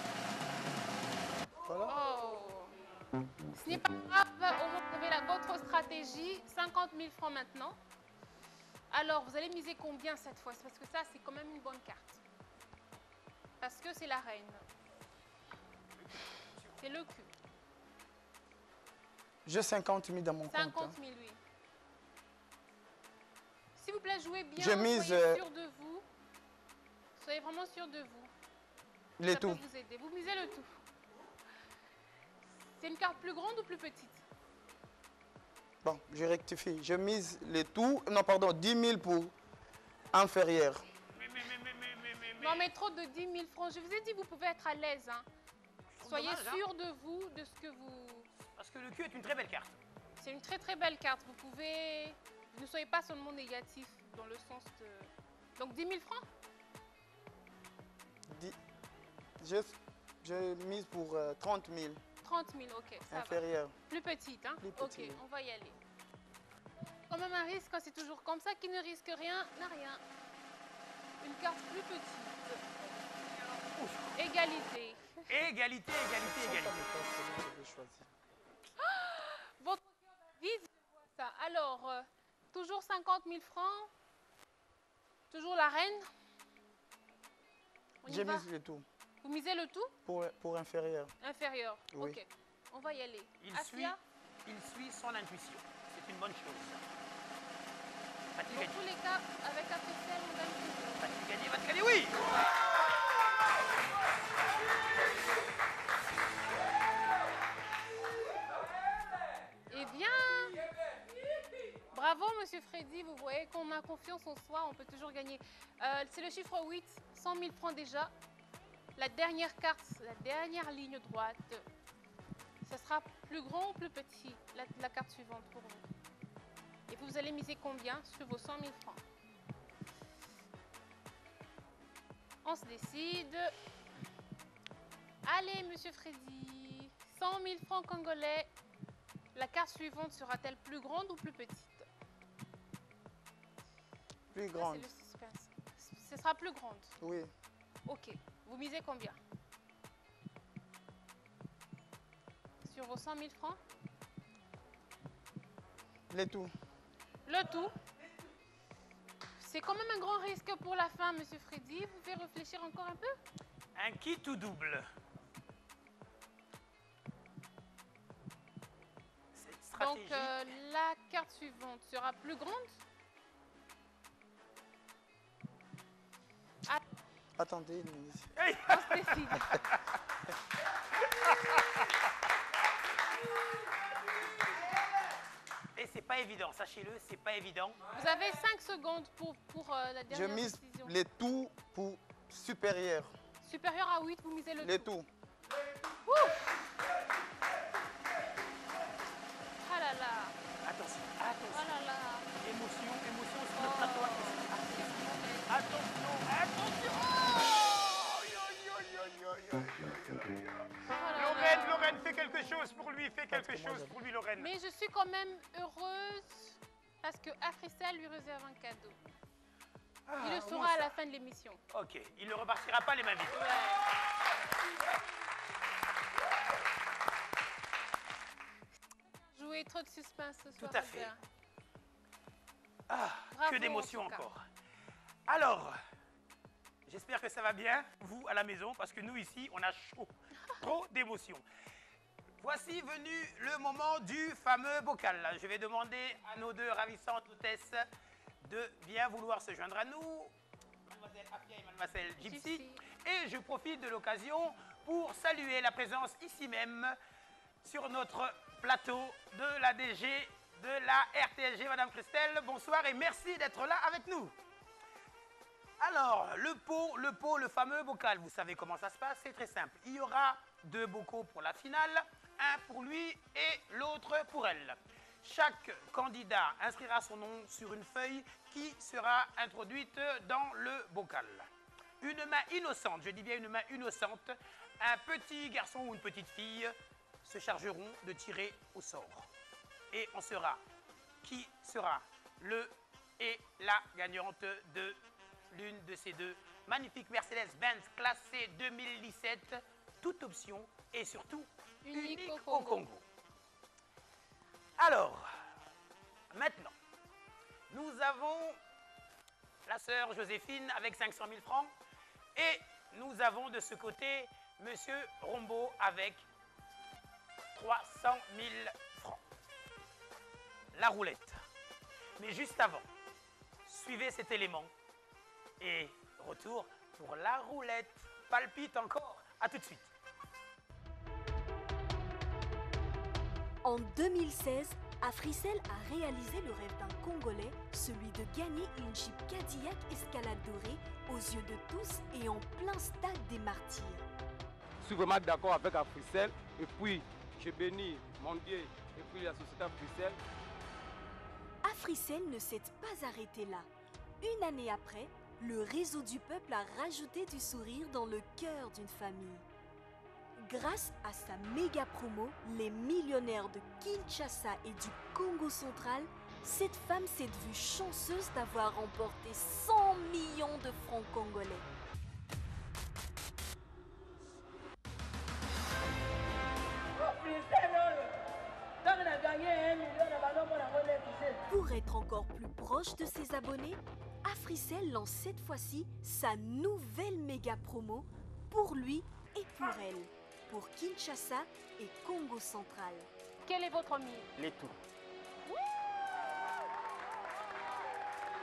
Voilà. Oh. Ce n'est pas grave, au moins vous avez votre stratégie. 50 000 francs maintenant. Alors, vous allez miser combien cette fois? Parce que ça, c'est quand même une bonne carte. Parce que c'est la reine. C'est le cul. J'ai 50 000 dans mon compte. 50 000, oui. S'il vous plaît, jouez bien. Je mise, soyez sûr de vous. Soyez vraiment sûr de vous. Les Ça tout. peut vous aider. Vous misez le tout. C'est une carte plus grande ou plus petite? Bon, je rectifie. Je mise les tout. Non, pardon, 10 000 pour inférieur. Non, mais trop de 10 000 francs. Je vous ai dit, vous pouvez être à l'aise. Hein. Soyez sûr de vous, de ce que vous... Parce que le cul est une très belle carte. C'est une très très belle carte. Vous pouvez... Ne soyez pas seulement négatif dans le sens de... Donc 10 000 francs? Je mise pour 30 000. 30 000, ok. Ça inférieur. Va. Plus petite, hein? Plus petite. Ok, on va y aller. Quand même un risque, c'est toujours comme ça. Qui ne risque rien, n'a rien. Une carte plus petite. Égalité. Égalité, égalité, égalité. Votre cœur vide, je vois ça. Alors, toujours 50 000 francs. Toujours la reine. J'ai mis le tout. Vous misez le tout? Pour inférieur. Inférieur, oui. Ok. On va y aller. Il suit son intuition. C'est une bonne chose. Dans tous les cas, avec Africell, on gagne toujours. Va-t-il gagner? Va-t-il gagner? Oui! Eh bien, bravo Monsieur Freddy, vous voyez qu'on a confiance en soi, on peut toujours gagner. C'est le chiffre 8, 100 000 francs déjà. La dernière carte, la dernière ligne droite, ça sera plus grand ou plus petit, la carte suivante pour vous. Et vous allez miser combien sur vos 100 000 francs? On se décide. Allez, Monsieur Freddy, 100 000 francs congolais. La carte suivante sera-t-elle plus grande ou plus petite? Plus grande. C'est le suspense. Ce sera plus grande? Oui. Ok. Vous misez combien? Sur vos 100 000 francs? Le tout. Le tout? C'est quand même un grand risque pour la fin, Monsieur Freddy. Vous pouvez réfléchir encore un peu? Un kit ou double? Cette stratégie... Donc, la carte suivante sera plus grande? Ah. Attendez une minute. On se décide. Et c'est pas évident, sachez-le, c'est pas évident. Vous avez 5 secondes pour la dernière Je mise décision. les tout pour supérieur. Supérieur à 8, vous misez le Les tout. tout. Ah là là. Attention, attention. Oh là là. Émotion, émotion sur le plateau. Attention, attention. Lorraine, fais quelque chose pour lui, fais quelque chose pour lui, Lorraine. Mais je suis quand même heureuse parce que Africell lui réserve un cadeau. Il le saura à la fin de l'émission. Ok, il ne repartira pas les mains vides. Jouer trop de suspense ce soir. Tout à fait. Bravo, Que d'émotion en tout cas. encore. Alors, j'espère que ça va bien, vous à la maison, parce que nous ici, on a chaud. Trop d'émotions. Voici venu le moment du fameux bocal. Je vais demander à nos deux ravissantes hôtesses de bien vouloir se joindre à nous, mademoiselle Afia et mademoiselle Gypsy. Et je profite de l'occasion pour saluer la présence ici même sur notre plateau de la DG de la RTSG, Madame Christelle. Bonsoir et merci d'être là avec nous. Alors, le fameux bocal, vous savez comment ça se passe, c'est très simple. Il y aura 2 bocaux pour la finale, un pour lui et l'autre pour elle. Chaque candidat inscrira son nom sur une feuille qui sera introduite dans le bocal. Une main innocente, je dis bien une main innocente, un petit garçon ou une petite fille se chargeront de tirer au sort. Et on saura qui sera le et la gagnante de l'une de ces 2 magnifiques Mercedes-Benz classée 2017, toute option et surtout unique au Congo. Alors, maintenant, nous avons la sœur Joséphine avec 500 000 francs et nous avons de ce côté Monsieur Rombo avec 300 000 francs. La roulette. Mais juste avant, suivez cet élément et retour pour la roulette. Palpite encore. À tout de suite. En 2016, Africell a réalisé le rêve d'un Congolais, celui de gagner une Jeep Cadillac Escalade dorée aux yeux de tous et en plein stade des Martyrs. Je suis vraiment d'accord avec Africell et puis je bénis mon Dieu et puis la société Africell. Africell ne s'est pas arrêté là. Une année après, le réseau du peuple a rajouté du sourire dans le cœur d'une famille. Grâce à sa méga promo, les millionnaires de Kinshasa et du Congo central, cette femme s'est vue chanceuse d'avoir remporté 100 millions de francs congolais. Pour être encore plus proche de ses abonnés, Africell lance cette fois-ci sa nouvelle méga promo pour lui et pour elle, pour Kinshasa et Congo central. Quel est votre mise? Les tours.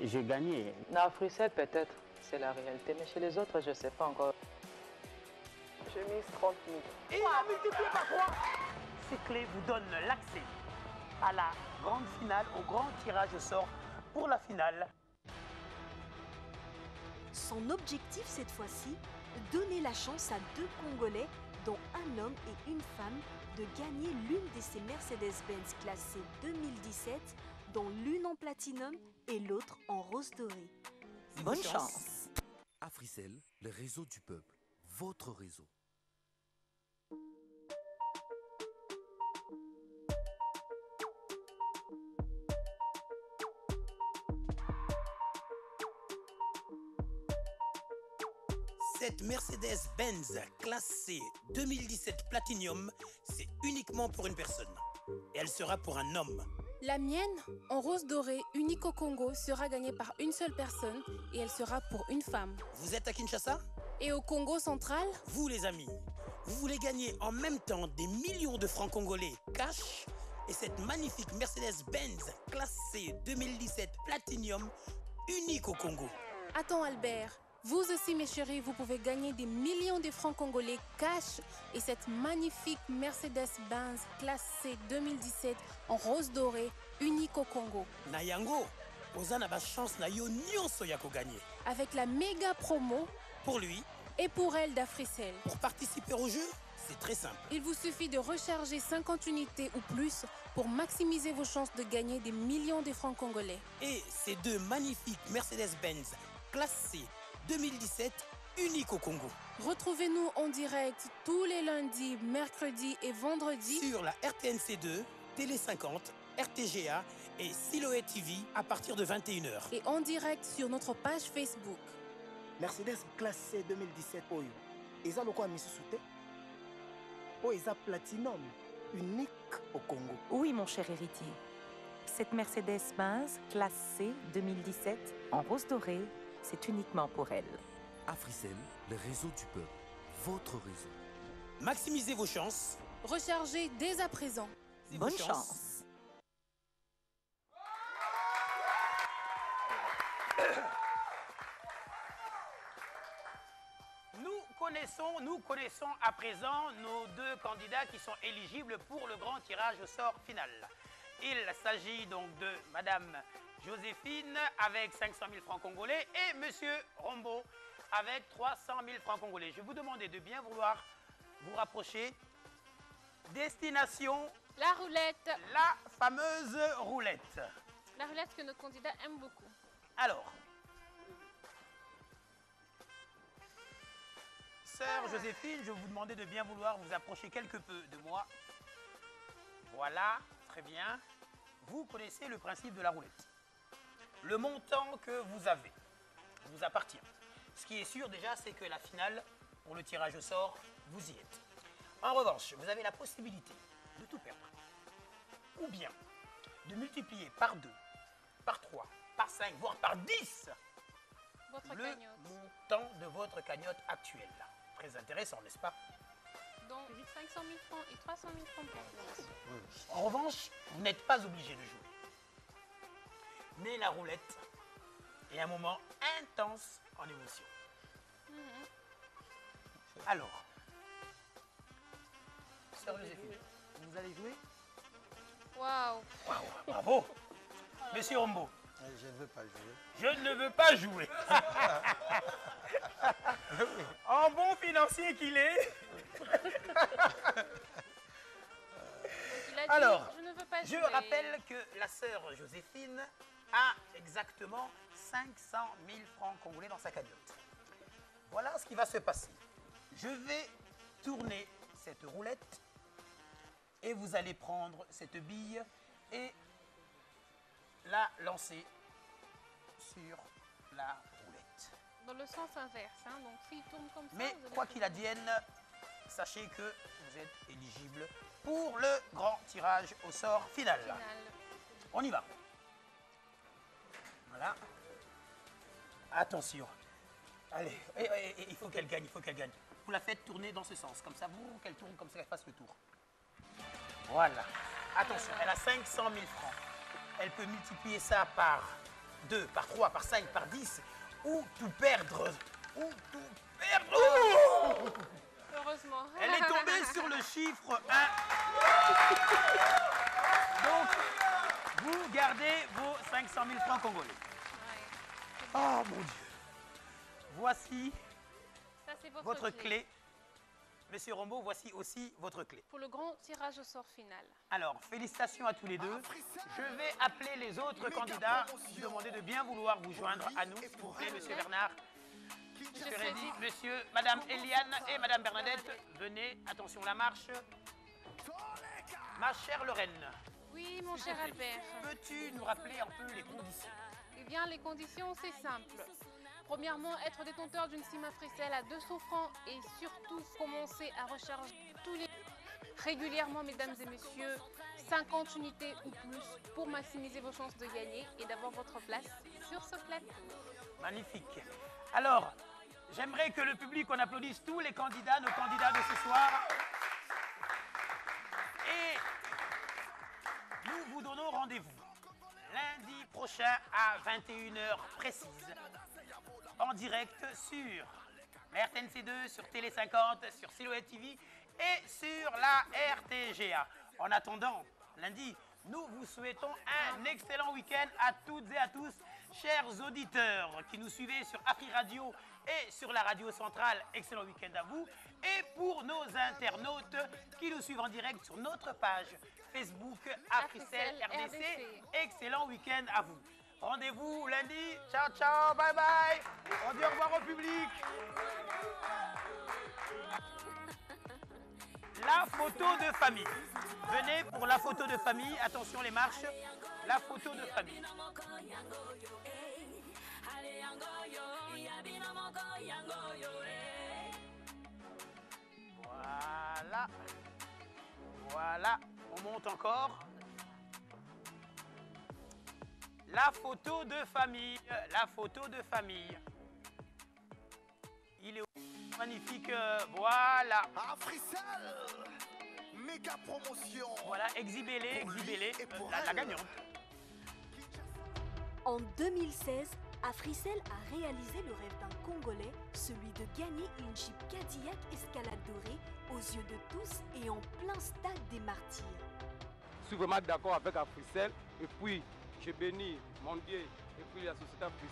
J'ai gagné. Non, Africell peut-être, c'est la réalité, mais chez les autres, je ne sais pas encore. J'ai mis 30 000. Et il a multiplié par 3. Ces clés vous donnent l'accès à la grande finale, au grand tirage au sort pour la finale. Son objectif cette fois-ci, donner la chance à 2 Congolais, dont un homme et une femme, de gagner l'une de ces Mercedes-Benz classées 2017, dont l'une en platinum et l'autre en rose doré. Bonne chance. Africell, le réseau du peuple, votre réseau. Cette Mercedes-Benz classée 2017 Platinum, c'est uniquement pour une personne. Et elle sera pour un homme. La mienne, en rose doré, unique au Congo, sera gagnée par une seule personne et elle sera pour une femme. Vous êtes à Kinshasa? Et au Congo central? Vous les amis, vous voulez gagner en même temps des millions de francs congolais cash et cette magnifique Mercedes-Benz classée 2017 Platinum, unique au Congo. Attends Albert, vous aussi mes chéris, vous pouvez gagner des millions de francs congolais cash et cette magnifique Mercedes-Benz classée 2017 en rose doré, unique au Congo. Nayango, Ozana ba chance na yo nyonso ya ko gagner. Avec la méga promo pour lui et pour elle d'Africell. Pour participer au jeu, c'est très simple. Il vous suffit de recharger 50 unités ou plus pour maximiser vos chances de gagner des millions de francs congolais. Et ces 2 magnifiques Mercedes-Benz classées 2017, unique au Congo. Retrouvez-nous en direct tous les lundis, mercredis et vendredis sur la RTNC2, Télé 50, RTGA et Siloé TV à partir de 21h. Et en direct sur notre page Facebook. Mercedes classée 2017 Oyo. Eza loko misusu te. O eza platinum, unique au Congo. Oui mon cher héritier. Cette Mercedes-Benz classée 2017 en rose doré, c'est uniquement pour elle. Africell, le réseau du peuple, votre réseau. Maximisez vos chances. Rechargez dès à présent. Bonne chance. Nous connaissons à présent nos 2 candidats qui sont éligibles pour le grand tirage au sort final. Il s'agit donc de Madame Joséphine avec 500 000 francs congolais et Monsieur Rombo avec 300 000 francs congolais. Je vais vous demander de bien vouloir vous rapprocher. Destination... La roulette. La fameuse roulette. La roulette que nos candidats aiment beaucoup. Alors, Sœur Joséphine, je vais vous demander de bien vouloir vous approcher quelque peu de moi. Voilà, très bien. Vous connaissez le principe de la roulette. Le montant que vous avez vous appartient. Ce qui est sûr déjà, c'est que la finale, pour le tirage au sort, vous y êtes. En revanche, vous avez la possibilité de tout perdre. Ou bien de multiplier par 2, par 3, par 5, voire par 10 le montant de votre cagnotte actuelle. Très intéressant, n'est-ce pas? Donc 500 000 francs et 300 000 francs pour En revanche, vous n'êtes pas obligé de jouer. Mais la roulette est un moment intense en émotion. Alors, Sœur Joséphine, vous allez jouer? Waouh. Bravo. Monsieur Rombo. Je ne veux pas jouer. Je ne veux pas jouer. En bon financier qu'il est. Alors, je rappelle que la sœur Joséphine a exactement 500 000 francs congolais dans sa cagnotte. Voilà ce qui va se passer. Je vais tourner cette roulette et vous allez prendre cette bille et la lancer sur la roulette. Dans le sens inverse, hein, donc s'il tourne comme ça... Mais quoi qu'il advienne, sachez que vous êtes éligible pour le grand tirage au sort final. On y va. Voilà. Attention. Allez, il faut qu'elle gagne, il faut qu'elle gagne. Vous la faites tourner dans ce sens, comme ça, qu'elle tourne comme ça, qu'elle fasse le tour. Voilà. Attention, elle a 500 000 francs. Elle peut multiplier ça par 2, par 3, par 5, par 10, ou tout perdre. Ou tout perdre. Oh, heureusement. Elle est tombée sur le chiffre 1. Donc, vous gardez vos 500 000 francs congolais. Oh mon Dieu. Voici votre clé. Monsieur Rombo, voici aussi votre clé. Pour le grand tirage au sort final. Alors, félicitations à tous les deux. Je vais appeler les autres candidats, demander de bien vouloir vous joindre à nous, s'il vous plaît, monsieur Bernard. Monsieur Reddy, monsieur, madame Eliane et madame Bernadette, venez, attention la marche. Ma chère Lorraine. Oui, mon cher Albert. Peux-tu nous rappeler un peu les conditions? Eh bien, les conditions, c'est simple. Premièrement, être détenteur d'une SIM Africell à 200 francs et surtout commencer à recharger régulièrement, mesdames et messieurs, 50 unités ou plus pour maximiser vos chances de gagner et d'avoir votre place sur ce plateau. Magnifique. Alors, j'aimerais que le public, on applaudisse tous les candidats, nos candidats de ce soir. Et nous vous donnons rendez-vous lundi prochain à 21h précise, en direct sur la RTNC2, sur Télé 50, sur Silhouette TV et sur la RTGA. En attendant, lundi, nous vous souhaitons un excellent week-end à toutes et à tous, chers auditeurs qui nous suivez sur Afri Radio et sur la radio centrale. Excellent week-end à vous. Et pour nos internautes qui nous suivent en direct sur notre page Facebook Africell RDC, excellent week-end à vous. Rendez-vous lundi. Ciao, ciao, bye bye. On dit au revoir au public. La photo de famille. Venez pour la photo de famille. Attention les marches. La photo de famille. Voilà. Voilà. On monte encore. La photo de famille. La photo de famille. Il est magnifique. Voilà. Africell, méga promotion. Voilà, exhibez-les, exhibez-les. La gagnante. En 2016, Africell a réalisé le rêve d'un Congolais, celui de gagner une Jeep Cadillac Escalade dorée aux yeux de tous et en plein stade des Martyrs. Je suis vraiment d'accord avec Africell et puis je bénis mon Dieu et puis la société Africell.